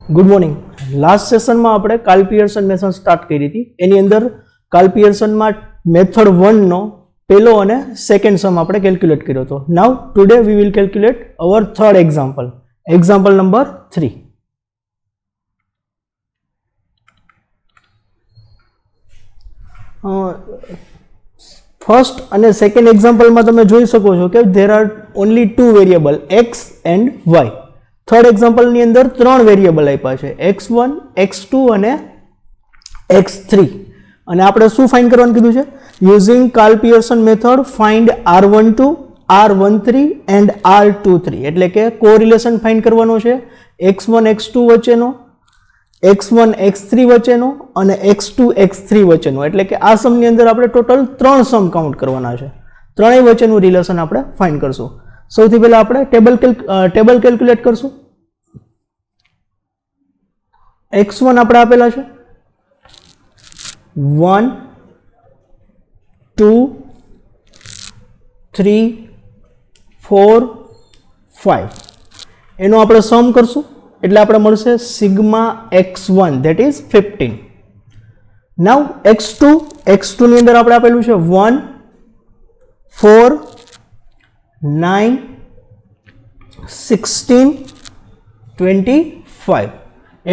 Good morning. Last સેશનમાં આપણે Karl Pearson method start કરી હતી. એની અંદર કાર્લ પિયર્સનમાં મેથડ 1 નો પહેલો અને સેકન્ડ સમ આપણે કેલ્ક્યુલેટ કર્યો હતો. Now today we will calculate our third example, example number 3. First અને સેકન્ડ એક્ઝામ્પલમાં તમે જોઈ શકો છો કે there are only two variable x and y. Third એક્ઝામ્પલની અંદર ત્રણ વેરિયેબલ આપ્યા છે, x1, x2 અને x3. અને આપણે શું ફાઇન્ડ કરવાનું કીધું છે? Using Karl Pearson method find r12, r13 and r23. એટલે કે કોરિલેશન ફાઇન્ડ કરવાનો છે x1, x2 વચ્ચેનો, x1, x3 વચ્ચેનો અને x2, x3 વચ્ચેનો. એટલે કે આ સમની અંદર આપણે ટોટલ 3 સમ કાઉન્ટ કરવાના છે. ત્રણેય વચ્ચેનું રિલેશન આપણે ફાઇન્ડ કરશું. સૌથી પહેલા આપણે ટેબલ કેલ્ક્યુલેટ કરશું. x1 આપણે આપેલા છે 1, 2, 3, 4, 5. એનો આપણે સમ કરશું એટલે આપણે મળશે sigma x1 that is 15. Now x2 ની અંદર આપણે આપેલું છે 1, 4, 9, 16, 25.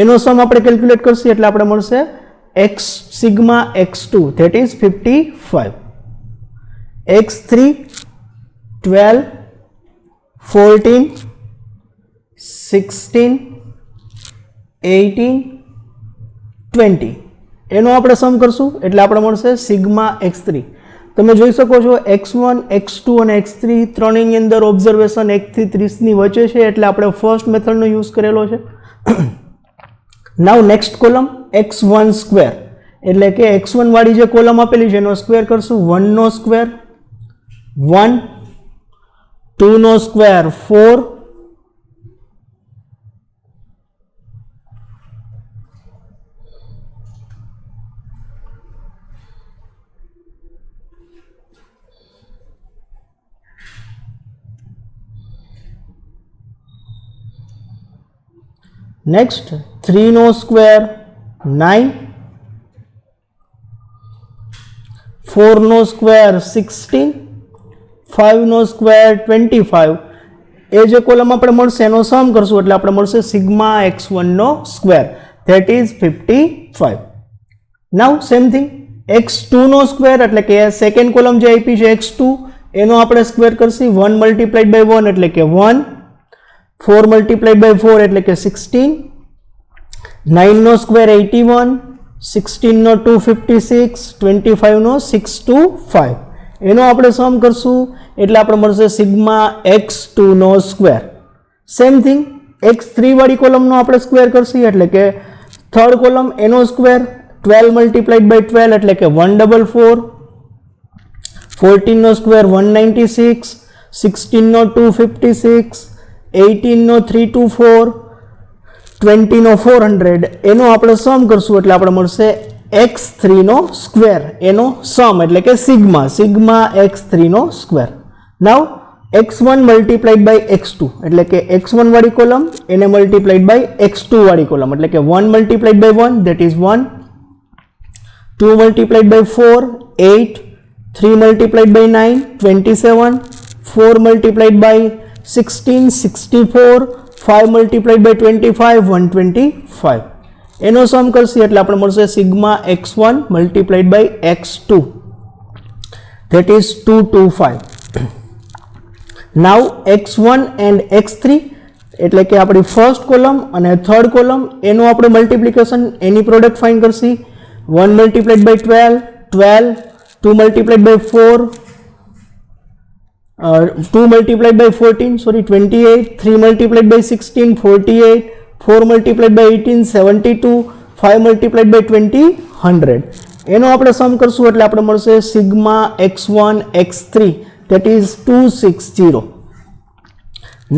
એનો સમ આપણે કેલ્ક્યુલેટ કરશું એટલે આપણે મળશે sigma x2 that is 55. x3 12, 14, 16, 18, 20. એનો આપણે સમ કરશું એટલે આપણે મળશે સિગ્મા x3. તમે જોઈ શકો છો x1, x2 અને x3 ત્રણેયની અંદર ઓબ્ઝર્વેશન 1 થી 30 ની વચ્ચે છે એટલે આપણે ફર્સ્ટ મેથડનો યુઝ કરેલો છે. નાઉ નેક્સ્ટ કોલમ x1 સ્ક્વેર, એટલે કે x1 વાળી જે કોલમ આપેલી છે એનો સ્ક્વેર કરશું. 1 નો સ્ક્વેર 1, 2 નો સ્ક્વેર 4, next 3 નો સ્ક્વેર 9, 4 નો સ્ક્વેર 16, 5 નો સ્ક્વેર 25. એ જે કોલમ આપણે મળશે એનો સમ કરશું એટલે આપણે મળશે સિગ્મા x1 નો square that is 55. Now same thing x2 નો સ્ક્વેર એટલે કે સેકન્ડ કોલમ જે આપી છે x2 એનો આપણે સ્ક્વેર કરશું. 1 મલ્ટીપ્લાઈડ બાય 1 એટલે કે 1, 4 મલ્ટીપ્લાઈડ બાય 4 એટલે કે 16, 9 નો સ્ક્વેર 81, 16 નો 256, 25 નો 625. એનો આપણે સમ કરશું એટલે આપણે મળશે સિગ્મા x2 નો સ્ક્વેર. સેમ થિંગ x3 વાળી કોલમનો આપણે સ્ક્વેર કરશું એટલે કે થર્ડ કોલમ એનો સ્ક્વેર 12 મલ્ટીપ્લાઈડ બાય 12 એટલે કે 144, 14 નો સ્ક્વેર 196, 16 નો 256, 18 નો 324, 20 નો 400. એનો આપણે સમ કરશું એટલે આપણે મળશે x3 નો સ્ક્વેર. એનો સમ એટલે કે સિગ્મા x3 નો square. Now x1 multiplied by x2 એટલે કે x1 વાળી કોલમ એને મલ્ટીપ્લાઈડ બાય x2 વાળી કોલમ એટલે કે 1 multiplied by 1 that is 1, 2 multiplied by 4 8, 3 multiplied by 9 27, 4 multiplied by 16 64, 5 multiplied by 25 125. એનો સમ કરશું એટલે આપણે મળશે sigma x1 multiplied by x2 that is 225. Now x1 and x3 એટલે કે આપણી ફર્સ્ટ કોલમ અને થર્ડ કોલમ એનું આપણે મલ્ટીપ્લિકેશન એની પ્રોડક્ટ ફાઇન્ડ કરશું. 1 multiplied by 12, 2 multiplied by 4, 2 multiplied by 14 28, 3 multiplied by 16 48, 4 multiplied by 18 72, 5 multiplied by 20 100. એનો આપણે સમ કરશું એટલે આપણે મળશે sigma x1 x3 that is 260.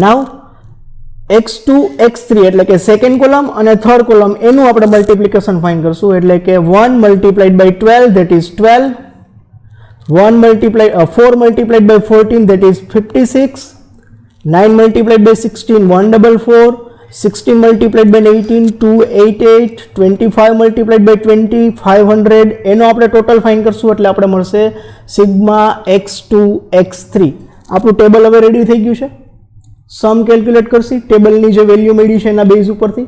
Now x2 x3 એટલે કે સેકન્ડ કોલમ અને થર્ડ કોલમ એનું આપણે મલ્ટીપ્લિકેશન ફાઇન્ડ કરશું એટલે કે 1 multiplied by 12 that is 12, 4 multiplied by 14 that is 56, 9 multiplied by 16 144, 16 multiplied by 18 288, 25 multiplied by 20 500 એનો આપણે ટોટલ ફાઇન્ડ કરશું એટલે આપણે મળશે સિગ્મા x2 x3. આપણું ટેબલ હવે રેડી થઈ ગયું છે. સમ કેલ્ક્યુલેટ કરશી ટેબલની જે વેલ્યુ મળી છે એના બેઝ ઉપરથી.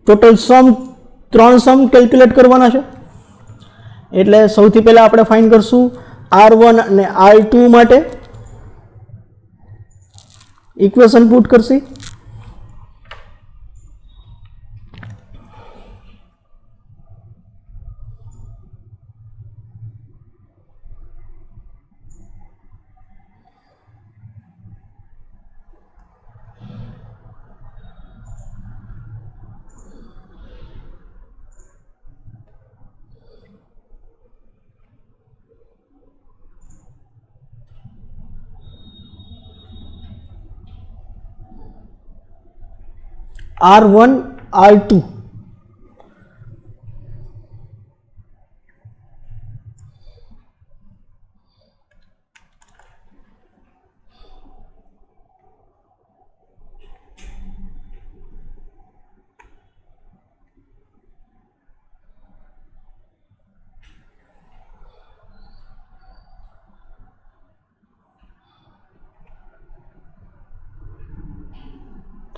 ટોટલ સમ 3 સમ કેલ્ક્યુલેટ કરવાના છે એટલે સૌથી પહેલા આપણે ફાઇન્ડ કરશું R1 અને R2 માટે equation put Karshi. R1 R2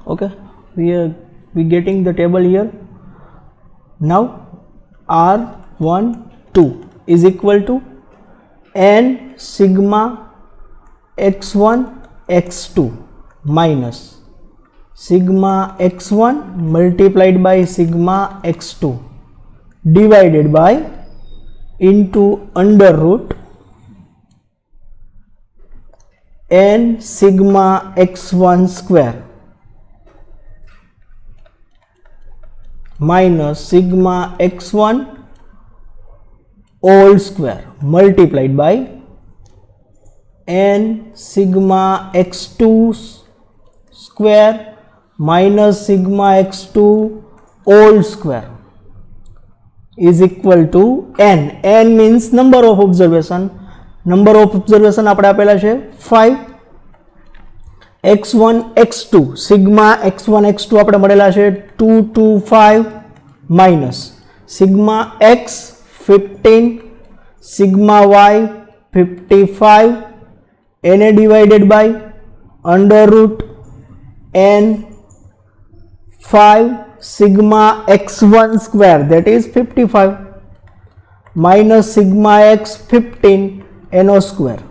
okay, we getting the table here. Now R1 2 is equal to n sigma x1 x2 minus sigma x1 multiplied by sigma x2 divided by into under root n sigma x1 square minus sigma x1 whole square multiplied by n sigma x2 square minus sigma x2 whole square is equal to n. n means number of observation. Number of observation આપણે આપેલા છે 5. x1 x2 sigma x1 x2 આપણે મળેલા છે 2 2 5 minus sigma x 15 sigma y 55 એને divided by under root n 5 sigma x1 square that is 55 minus sigma x 15 એનો square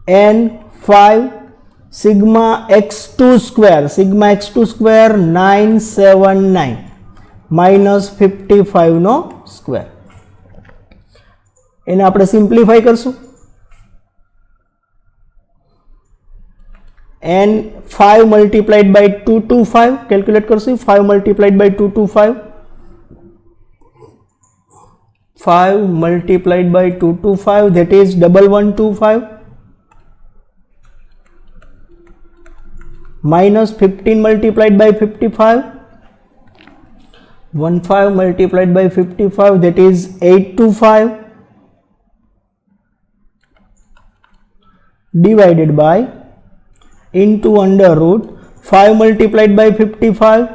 n 5 sigma x2 square 979 minus 55 નો square. એને આપણે સિમ્પ્લિફાઈ કરશું. n 5 multiplied by 225 calculate કરશું. 5 multiplied by 225 5 multiplied by 225 that is 1125 minus 15 multiplied by 55 15 multiplied by 55 that is 825 divided by into under root 5 multiplied by 55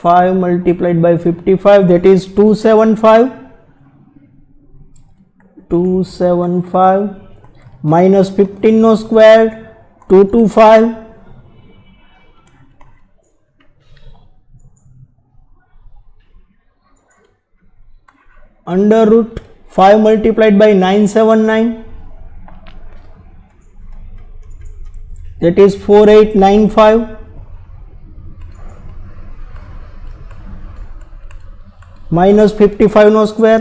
5 multiplied by 55 that is 275 minus 15 no square 225 under root 5 multiplied by 979 that is 4895 minus 55 નો square.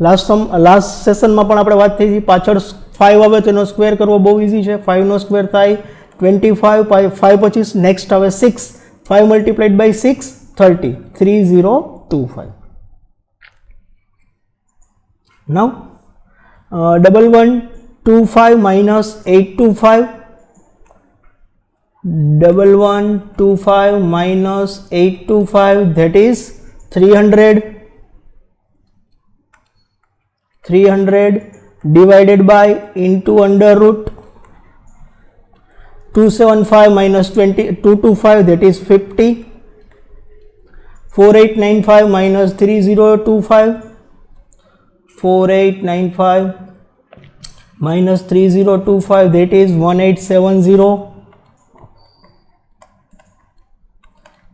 Last સેશનમાં પણ આપણે વાત થઈ હતી પાછળ 5 આવે તો એનો સ્ક્વેર કરવો બહુ ઇઝી છે. 5 નો સ્ક્વેર થાય 25 5 25 નેક્સ્ટ આવે 6 5 multiplied by 6 30 3025. Now 1125 minus 825 1125 minus 825 that is 300 300 divided by into under root 275 minus 225, that is 50. 4895 minus 3025, 4895 minus 3025, that is 1870,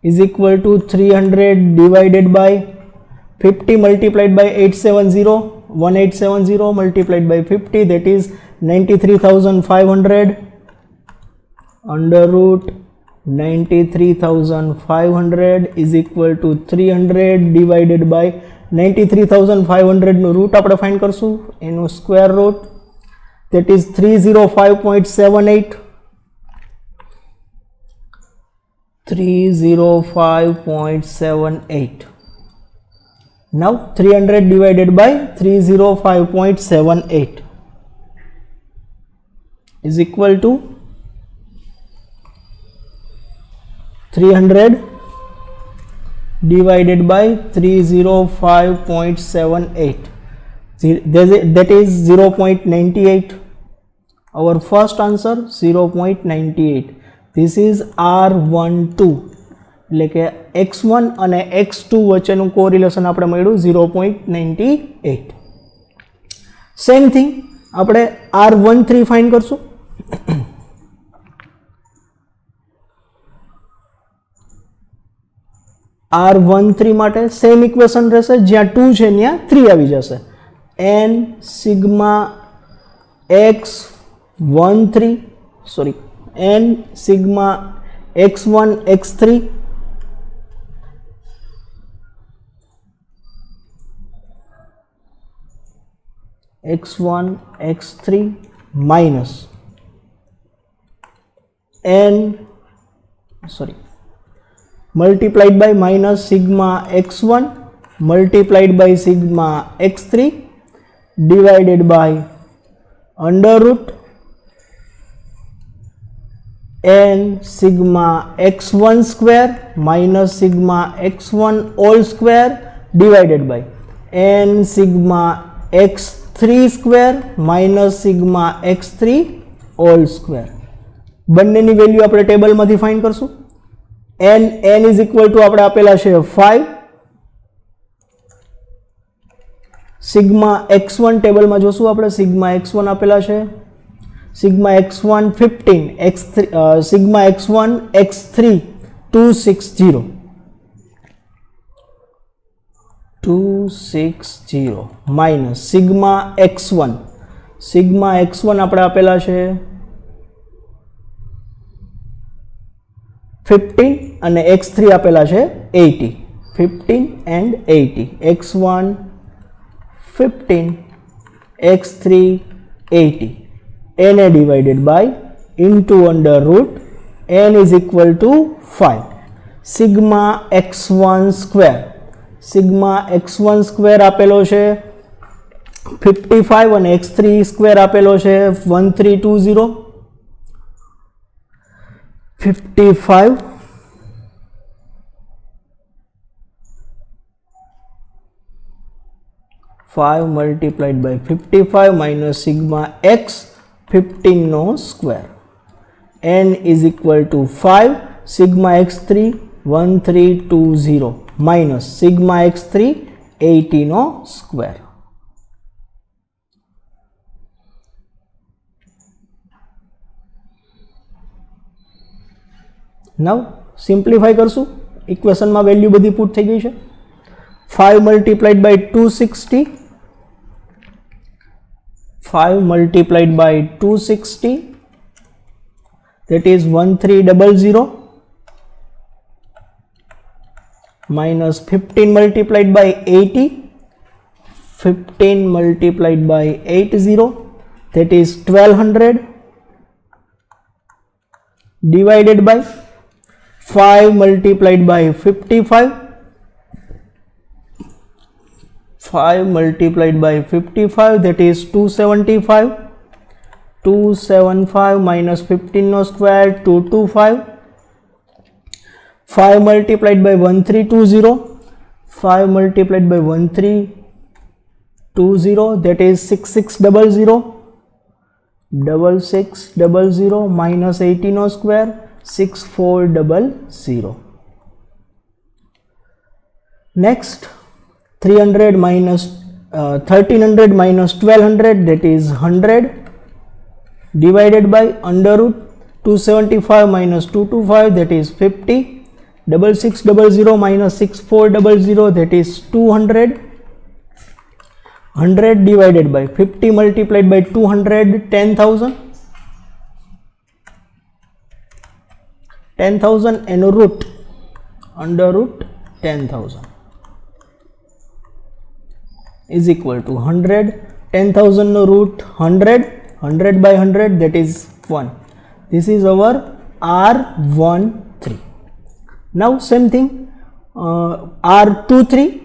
is equal to 300 divided by 50 multiplied by 870, 1870 multiplied by 50, that is 93,500, under root 93,500 is equal to 300 divided by 93,500 નું route આપણે find કરશું, એનું square root, that is 305.78, 305.78. Now 300 divided by 305.78 is equal to 300 divided by 305.78, that is 0.98. Our first answer 0.98. This is R12, એટલે કે x1 અને x2 વચ્ચેનું correlation આપણે મળ્યું 0.98. સેમ થિંગ આપણે R13 ફાઇન્ડ કરશું. R13 માટે સેમ ઇક્વેશન રહેશે, જ્યાં 2 છે ત્યાં 3 આવી જશે. n sigma x13 sorry n sigma x1 x3 x1 x3 minus n sorry multiplied by minus sigma x1 multiplied by sigma x3 divided by under root n sigma x1 square minus sigma x1 whole square divided by n sigma x3 square minus sigma x3 whole square. બંનેની value આપણે ટેબલમાંથી find કરશું. n is equal to આપણે આપેલા છે 5, sigma x1 ટેબલમાં જોશું આપણે, sigma x1 આપેલા છે, sigma x1 15, x3 sigma x1 x3 260 minus sigma x1 આપણે આપેલા છે 15 અને x3 આપેલા છે 80, 15 and 80, x1 15, x3 80, n divided by into under root n is equal to 5. Sigma x1 square આપેલો છે 55 અને x3 square આપેલો છે 1320, 55 5 multiplied by 55 minus sigma x 15 no square, n is equal to 5, sigma x3 1320 minus sigma x3 80 no square. Now simplify કરશું, ઇક્વેશનમાં value બધી put થઈ ગઈ છે. 5 multiplied by 260, 5 multiplied by 260, that is 1300 minus 15 multiplied by 80, 15 multiplied by 80, that is 1200 divided by 5 multiplied by 55, 5 multiplied by 55, that is 275, 275 minus 15 no square 225, 5 multiplied by 1320, 5 multiplied by 20, that is 6600, 6600 minus 18 square, 6400. Next, 300 minus 1300 minus 1200, that is 100, divided by under root 275 minus 225, that is 50, 6600 minus 6400, that is 200, 100 divided by 50 multiplied by 200, 10,000, 10,000 and root under root 10,000 is equal to 100, 10,000 root 100, 100 by 100, that is 1. This is our R13. Now same thing, R23.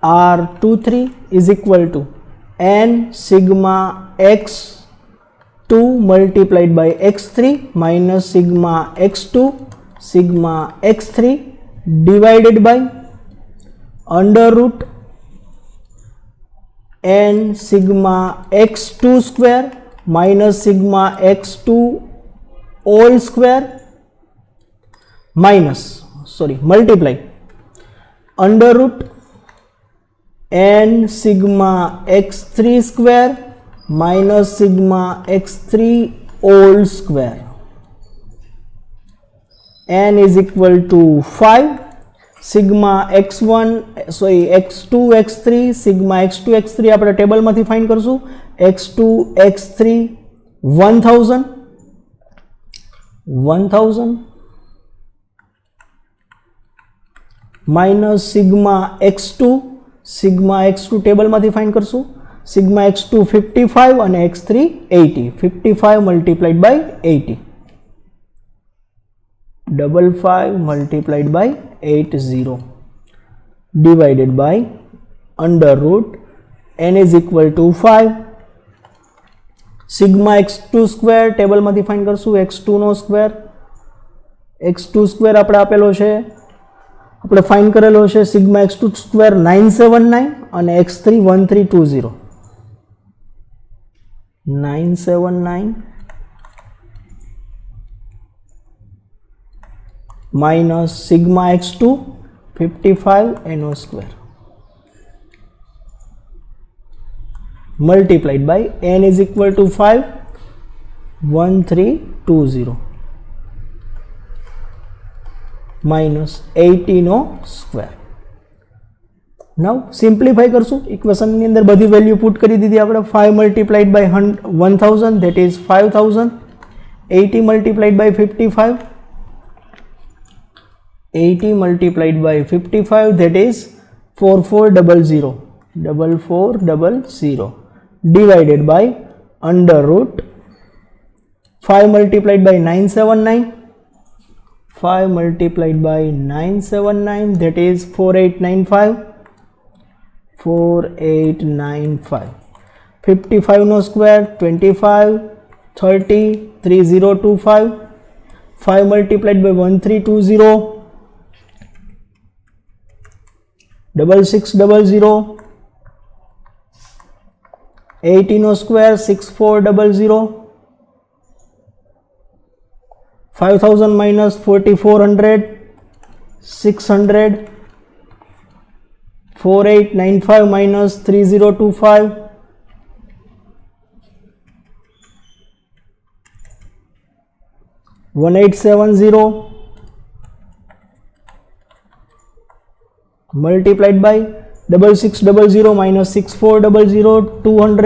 R23 is equal to n sigma x2 multiplied by x3 minus sigma x2 sigma x3 divided by under root n sigma x2 square minus sigma x2 all square multiply under root n sigma x3 square minus sigma x3 all square. N is equal to 5. Sigma x1 x2 x3 sigma x2 x3 આપણે ટેબલમાંથી find કરશું. x2 x3 1000 minus sigma x2 ટેબલમાંથી find કરશું. sigma x2 55 અને x3 80. 55 multiplied by 80. 55 multiplied by 80 divided by under root n is equal to 5. sigma x2 square table માંથી find કરશું. x2 નો square આપણે આપેલો છે, આપણે ફાઇન્ડ કરેલો છે sigma x2 square 979 અને x3 1320. 979 minus sigma x2 55 no square multiplied by n is equal to 5 1320 minus 80 no square. Now simplify કરશું. ઇક્વેશન ની અંદર બધી વેલ્યુ પુટ કરી દીધી આપણે. 5 multiplied by 1000, that is 5000. 80 multiplied by 55, 80 multiplied by 55, that is 4400 divided by under root 5 multiplied by 979, 5 multiplied by 979, that is 4895. 55 no square 25, 30, 3025. 5 multiplied by 1320, 6600. 80 no square 6400. 5000 minus 4400, 600. 4895 minus 3025, 1870 multiplied by 6600 minus 6400, 200.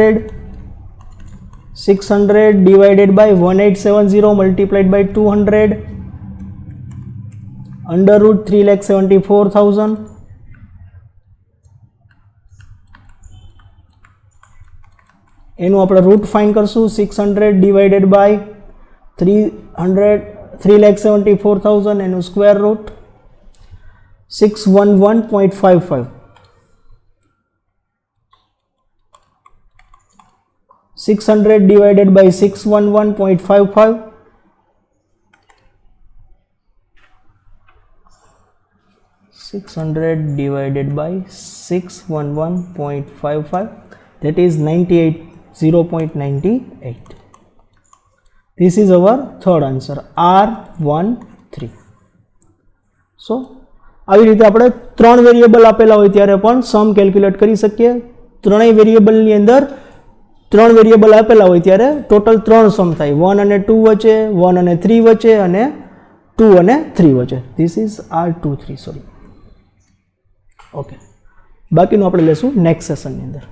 600 divided by 1870 multiplied by 200 under root 3,74,000. એનું આપણે route find કરશું. 600 divided by 3,74,000 એનું square root 611.55. 600 divided by 611.55, 600 divided by 611.55, that is 0.98. This is our third answer, R13. So આવી રીતે આપણે ત્રણ variable આપેલા હોય ત્યારે પણ સમ કેલ્ક્યુલેટ કરી શકીએ. ત્રણેય વેરિયેબલની અંદર ત્રણ વેરિયેબલ આપેલા હોય ત્યારે ટોટલ ત્રણ સમ થાય, 1 અને 2 વચ્ચે, 1 અને 3 વચ્ચે અને 2 અને 3 વચ્ચે. This is R23, sorry. Okay, બાકીનું આપણે લેશું નેક્સ્ટ સેશનની અંદર.